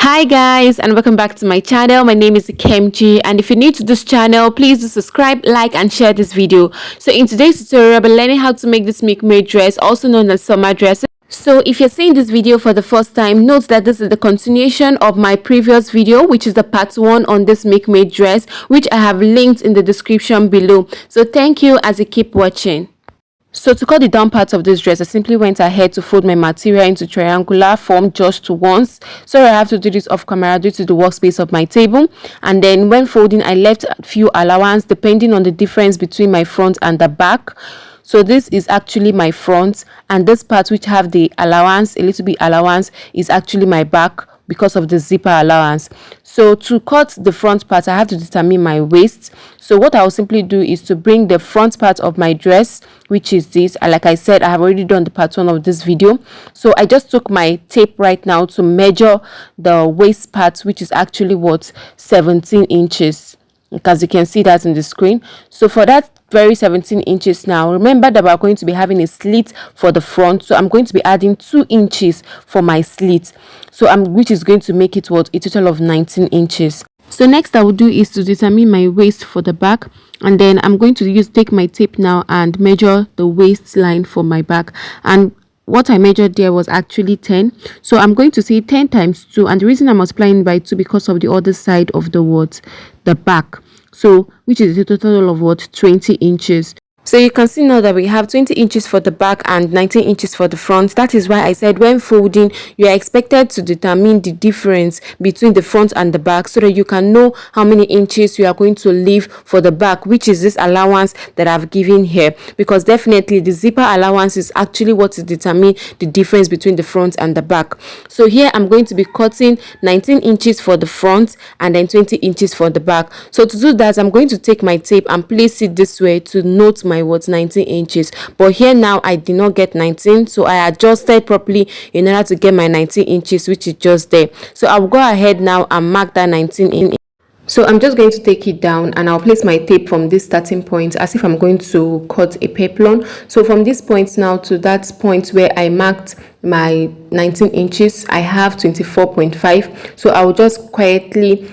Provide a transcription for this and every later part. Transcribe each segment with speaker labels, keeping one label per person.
Speaker 1: Hi guys, and welcome back to my channel. My name is Kemchi, and if you're new to this channel, please do subscribe, like and share this video. So in today's tutorial, I'll be learning how to make this milkmaid dress, also known as summer dress. So if you're seeing this video for the first time, note that this is the continuation of my previous video, which is the part 1 on this milkmaid dress, which I have linked in the description below. So thank you as you keep watching. So to cut the down part of this dress, I simply went ahead to fold my material into triangular form just once. So I have to do this off camera due to the workspace of my table. And then when folding, I left a few allowance depending on the difference between my front and the back. So this is actually my front, and this part which have the allowance, a little bit allowance, is actually my back because of the zipper allowance. So to cut the front part, I have to determine my waist. So what I will simply do is to bring the front part of my dress, which is this. Like I said, I have already done the part 1 of this video. So I just took my tape right now to measure the waist part, which is actually what, 17 inches. As you can see that on the screen. So for that very 17 inches now, remember that we're going to be having a slit for the front, so I'm going to be adding 2 inches for my slit, so which is going to make it what, a total of 19 inches. So next I will do is to determine my waist for the back, and then I'm going to take my tape now and measure the waistline for my back. And what I measured there was actually 10, so I'm going to say 10 times 2, and the reason I'm multiplying by 2 because of the other side of the back, so which is a total of what, 20 inches. So you can see now that we have 20 inches for the back and 19 inches for the front. That is why I said when folding, you are expected to determine the difference between the front and the back, so that you can know how many inches you are going to leave for the back, which is this allowance that I've given here, because definitely the zipper allowance is actually what is determine the difference between the front and the back. So here I'm going to be cutting 19 inches for the front and then 20 inches for the back. So to do that, I'm going to take my tape and place it this way to note my 19 inches, but here now I did not get 19, so I adjusted properly in order to get my 19 inches, which is just there. So I'll go ahead now and mark that 19 in. So I'm just going to take it down and I'll place my tape from this starting point as if I'm going to cut a peplon. So from this point now to that point where I marked my 19 inches, I have 24.5. So I will just quietly,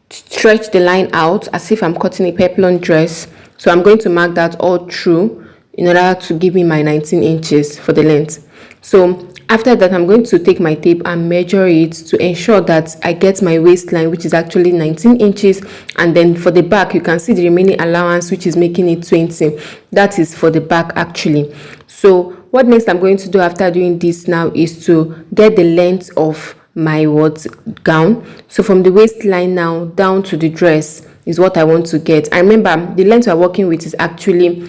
Speaker 1: stretch the line out as if I'm cutting a peplon dress. So I'm going to mark that all through in order to give me my 19 inches for the length. So after that, I'm going to take my tape and measure it to ensure that I get my waistline, which is actually 19 inches. And then for the back, you can see the remaining allowance, which is making it 20. That is for the back actually. So what next I'm going to do after doing this now is to get the length of my gown. So from the waistline now down to the dress is what I want to get. I remember the length we're working with is actually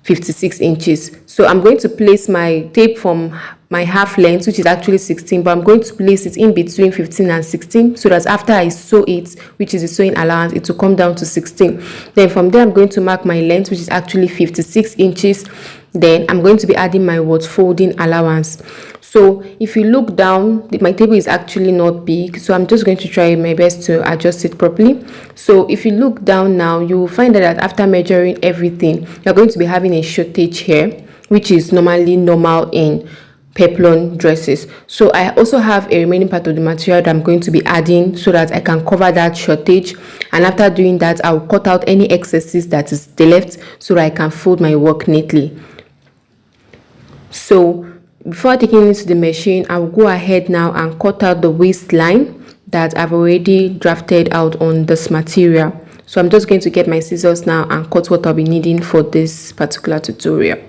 Speaker 1: 56 inches. So I'm going to place my tape from my half length, which is actually 16, but I'm going to place it in between 15 and 16, so that after I sew it, which is the sewing allowance, it will come down to 16. Then from there, I'm going to mark my length, which is actually 56 inches. Then I'm going to be adding my folding allowance. So if you look down, my table is actually not big, so I'm just going to try my best to adjust it properly. So if you look down now, you will find that after measuring everything, you're going to be having a shortage here, which is normally normal in peplon dresses. So I also have a remaining part of the material that I'm going to be adding so that I can cover that shortage. And after doing that, I'll cut out any excesses that is left so that I can fold my work neatly. So before taking it to the machine, I'll go ahead now and cut out the waistline that I've already drafted out on this material. So I'm just going to get my scissors now and cut what I'll be needing for this particular tutorial.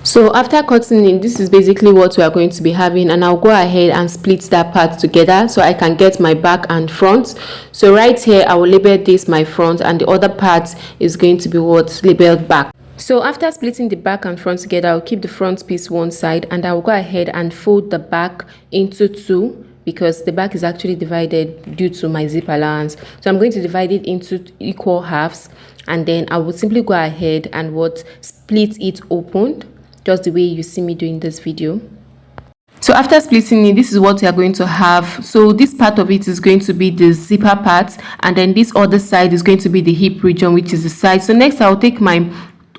Speaker 1: So after cutting it, this is basically what we are going to be having, and I'll go ahead and split that part together so I can get my back and front. So right here, I will label this my front, and the other part is going to be what's labeled back. So after splitting the back and front together, I'll keep the front piece one side, and I'll go ahead and fold the back into 2 because the back is actually divided due to my zip allowance. So I'm going to divide it into equal halves, and then I will simply go ahead and split it open, just the way you see me doing this video. So after splitting it, this is what we are going to have. So this part of it is going to be the zipper part, and then this other side is going to be the hip region, which is the side. So next I'll take my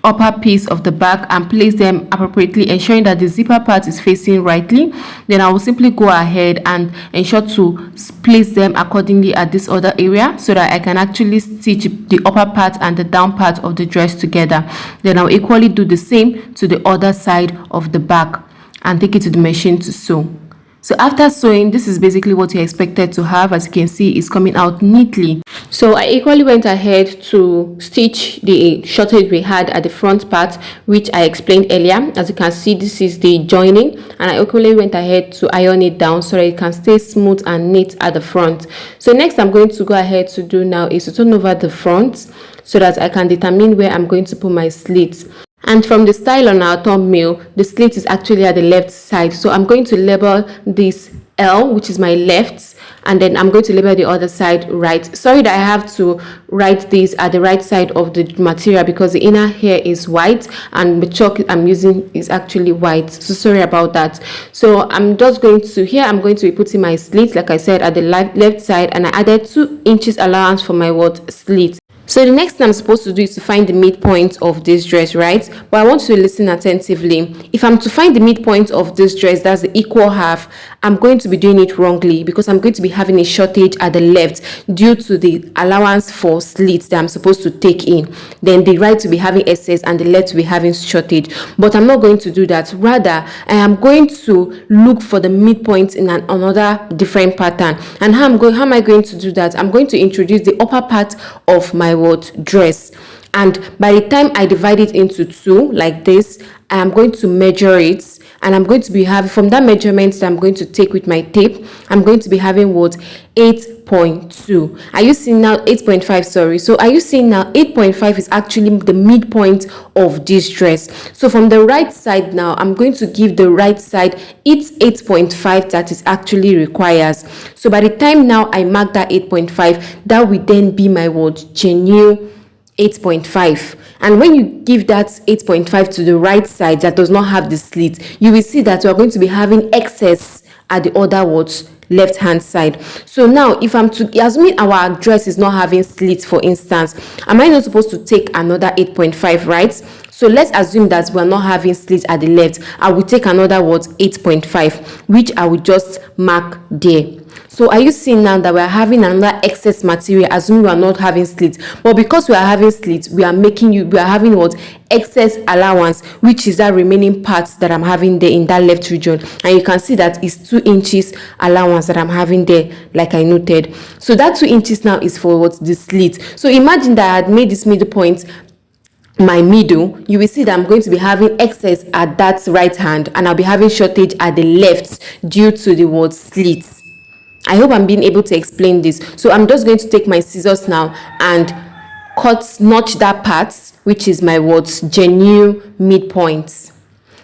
Speaker 1: upper piece of the back and place them appropriately, ensuring that the zipper part is facing rightly. Then I will simply go ahead and ensure to place them accordingly at this other area so that I can actually stitch the upper part and the down part of the dress together. Then I'll equally do the same to the other side of the back and take it to the machine to sew. So after sewing, this is basically what you're expected to have. As you can see, it's coming out neatly. So I equally went ahead to stitch the shortage we had at the front part, which I explained earlier. As you can see, this is the joining, and I equally went ahead to iron it down so that it can stay smooth and neat at the front. So next I'm going to go ahead to do now is to turn over the front so that I can determine where I'm going to put my slits. And from the style on our thumbnail, the slit is actually at the left side. So I'm going to label this L, which is my left, and then I'm going to label the other side right. Sorry that I have to write this at the right side of the material because the inner hair is white and the chalk I'm using is actually white. So sorry about that. So I'm just going to, here I'm going to be putting my slit, like I said, at the left side, and I added 2 inches allowance for my slit. So the next thing I'm supposed to do is to find the midpoint of this dress, right? But I want you to listen attentively. If I'm to find the midpoint of this dress, that's the equal half, I'm going to be doing it wrongly because I'm going to be having a shortage at the left due to the allowance for slits that I'm supposed to take in. Then the right to be having excess and the left to be having shortage. But I'm not going to do that. Rather, I am going to look for the midpoint in another different pattern. And how am I going to do that? I'm going to introduce the upper part of my dress, and by the time I divide it into 2 like this, I am going to measure it, and I'm going to be having, from that measurement that I'm going to take with my tape, I'm going to be having 8.2. Are you seeing now? 8.5, sorry. So are you seeing now 8.5 is actually the midpoint of this dress. So from the right side now, I'm going to give the right side its 8.5 that it actually requires. So by the time now I mark that 8.5, that will then be my genuine 8.5. And when you give that 8.5 to the right side that does not have the slit, you will see that we are going to be having excess at the other left hand side. So now if I'm to assuming our dress is not having slits, for instance, am I not supposed to take another 8.5, right? So let's assume that we're not having slits at the left. I will take another 8.5, which I will just mark there. So are you seeing now that we are having another excess material, assuming we are not having slits? But because we are having slits, we are having excess allowance, which is that remaining part that I'm having there in that left region. And you can see that it's 2 inches allowance that I'm having there, like I noted. So that 2 inches now is for the slit. So imagine that I had made this middle point my middle. You will see that I'm going to be having excess at that right hand, and I'll be having shortage at the left due to the slits. I hope I'm being able to explain this. So I'm just going to take my scissors now and notch that part, which is my genuine midpoint.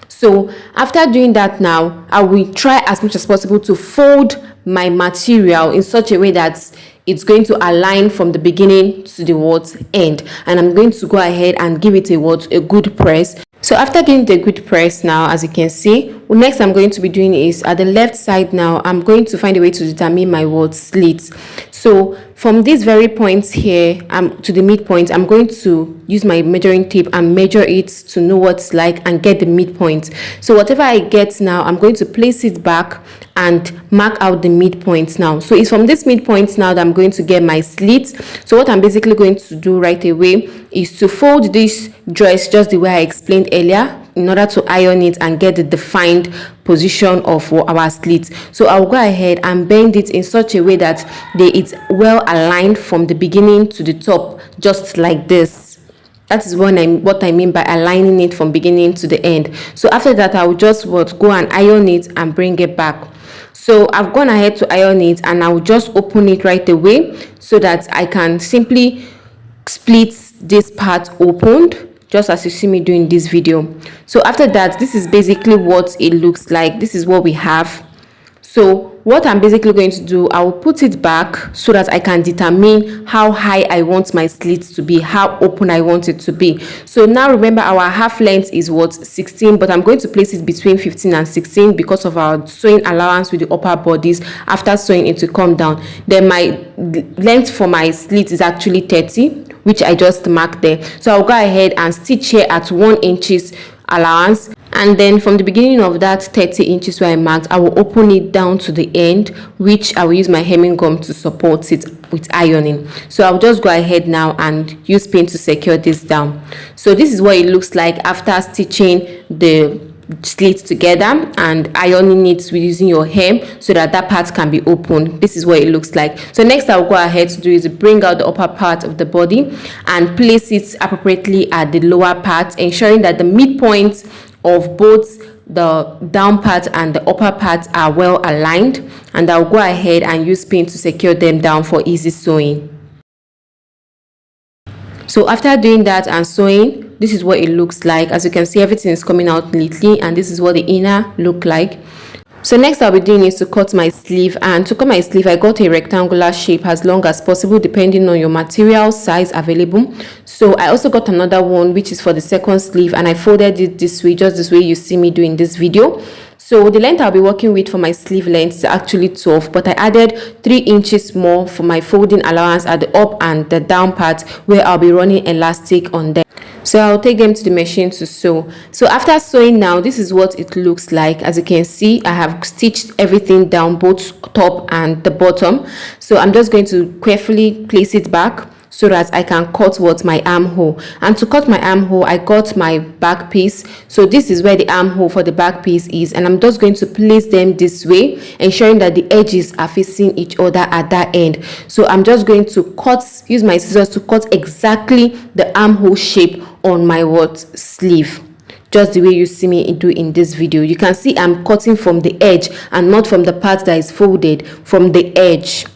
Speaker 1: So after doing that now, I will try as much as possible to fold my material in such a way that it's going to align from the beginning to the end, and I'm going to go ahead and give it a good press. So after giving the good press now, as you can see, next I'm going to be doing is at the left side now, I'm going to find a way to determine my slits. So from these very points here to the midpoint, I'm going to use my measuring tape and measure it to know what's like and get the midpoint. So whatever I get now, I'm going to place it back and mark out the midpoint now. So it's from this midpoint now that I'm going to get my slits. So what I'm basically going to do right away is to fold this dress just the way I explained earlier, in order to iron it and get the defined position of our slits. So I'll go ahead and bend it in such a way that it's well aligned from the beginning to the top, just like this. That is what I mean by aligning it from beginning to the end. So after that, I will just go and iron it and bring it back. So I've gone ahead to iron it, and I will just open it right away so that I can simply split this part opened, just as you see me doing this video. So after that, this is basically what it looks like. This is what we have. So what I'm basically going to do, I will put it back so that I can determine how high I want my slits to be, how open I want it to be. So now remember, our half length is 16, but I'm going to place it between 15 and 16 because of our sewing allowance with the upper bodies. After sewing it to come down, then my length for my slit is actually 30, which I just marked there. So I'll go ahead and stitch here at 1 inches allowance, and then from the beginning of that 30 inches where I marked, I will open it down to the end, which I will use my hemming gum to support it with ironing. So I'll just go ahead now and use pin to secure this down. So this is what it looks like after stitching the slits together and ironing it with using your hem so that that part can be opened. This is what it looks like. So next I'll go ahead to do is bring out the upper part of the body and place it appropriately at the lower part, ensuring that the midpoint of both the down part and the upper part are well aligned, and I'll go ahead and use pin to secure them down for easy sewing. So after doing that and sewing, this is what it looks like. As you can see, everything is coming out neatly, and this is what the inner look like. So next I'll be doing is to cut my sleeve, and to cut my sleeve I got a rectangular shape as long as possible depending on your material size available. So I also got another one which is for the second sleeve, and I folded it this way, just this way you see me doing this video. So the length I'll be working with for my sleeve length is actually 12, but I added 3 inches more for my folding allowance at the up and the down part, where I'll be running elastic on them. So I'll take them to the machine to sew. So after sewing now, this is what it looks like. As you can see, I have stitched everything down, both top and the bottom. So I'm just going to carefully place it back so that I can cut what my armhole. And to cut my armhole, I got my back piece. So this is where the armhole for the back piece is, and I'm just going to place them this way, ensuring that the edges are facing each other at that end. So I'm just going to use my scissors to cut exactly the armhole shape on my sleeve, just the way you see me do in this video. You can see I'm cutting from the edge and not from the part that is folded, from the edge.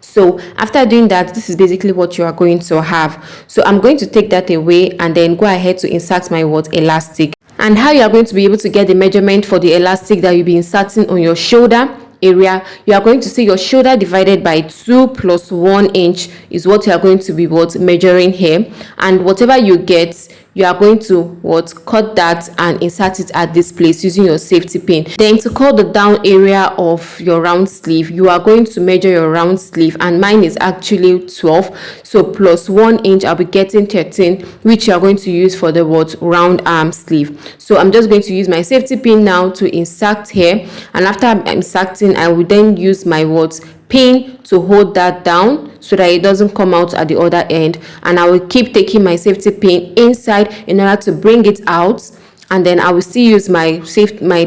Speaker 1: So after doing that, this is basically what you are going to have. So I'm going to take that away and then go ahead to insert my elastic. And how you are going to be able to get the measurement for the elastic that you'll be inserting on your shoulder area, you are going to see your shoulder divided by 2 plus 1 inch is what you are going to be measuring here, and whatever you get, you are going to cut that and insert it at this place using your safety pin. Then to cut the down area of your round sleeve, you are going to measure your round sleeve, and mine is actually 12, so plus 1 inch I'll be getting 13, which you are going to use for the round arm sleeve. So I'm just going to use my safety pin now to insert here, and after I'm inserting, I will then use my pin to hold that down so that it doesn't come out at the other end, and I will keep taking my safety pin inside in order to bring it out, and then I will still use my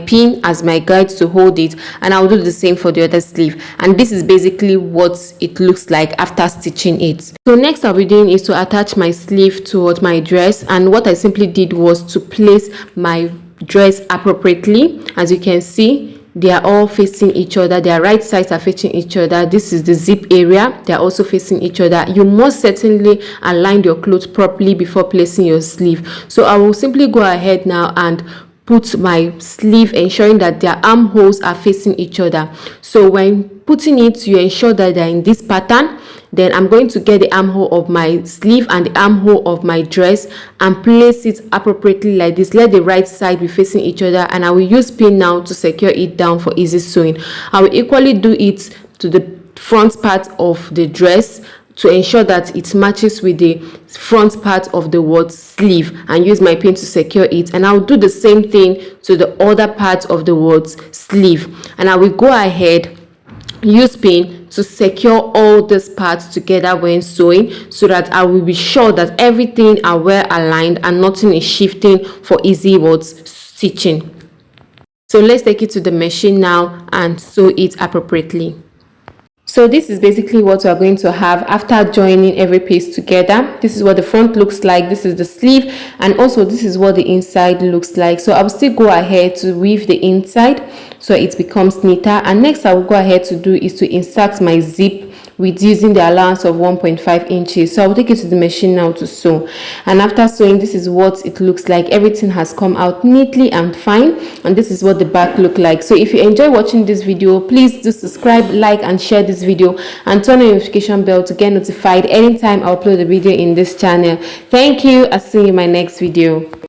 Speaker 1: pin as my guide to hold it, and I will do the same for the other sleeve. And this is basically what it looks like after stitching it. So next I'll be doing is to attach my sleeve to my dress, and what I simply did was to place my dress appropriately. As you can see, they are all facing each other, their right sides are facing each other. This is the zip area, they are also facing each other. You must certainly align your clothes properly before placing your sleeve. So I will simply go ahead now and put my sleeve, ensuring that their armholes are facing each other. So when putting it, you ensure that they're in this pattern. Then I'm going to get the armhole of my sleeve and the armhole of my dress and place it appropriately like this. Let the right side be facing each other, and I will use pin now to secure it down for easy sewing. I will equally do it to the front part of the dress to ensure that it matches with the front part of the sleeve, and use my pin to secure it. And I'll do the same thing to the other part of the sleeve, and I will go ahead, use pin to secure all these parts together when sewing, so that I will be sure that everything are well aligned and nothing is shifting for easy stitching. So let's take it to the machine now and sew it appropriately. So this is basically what we are going to have after joining every piece together. This is what the front looks like, this is the sleeve, and also this is what the inside looks like. So I'll still go ahead to weave the inside so it becomes neater, and next I will go ahead to do is to insert my zip with using the allowance of 1.5 inches. So I'll take it to the machine now to sew, and after sewing, this is what it looks like. Everything has come out neatly and fine, and this is what the back look like. So if you enjoy watching this video, please do subscribe, like and share this video, and turn on the notification bell to get notified anytime I upload a video in this channel. Thank you. I'll see you in my next video.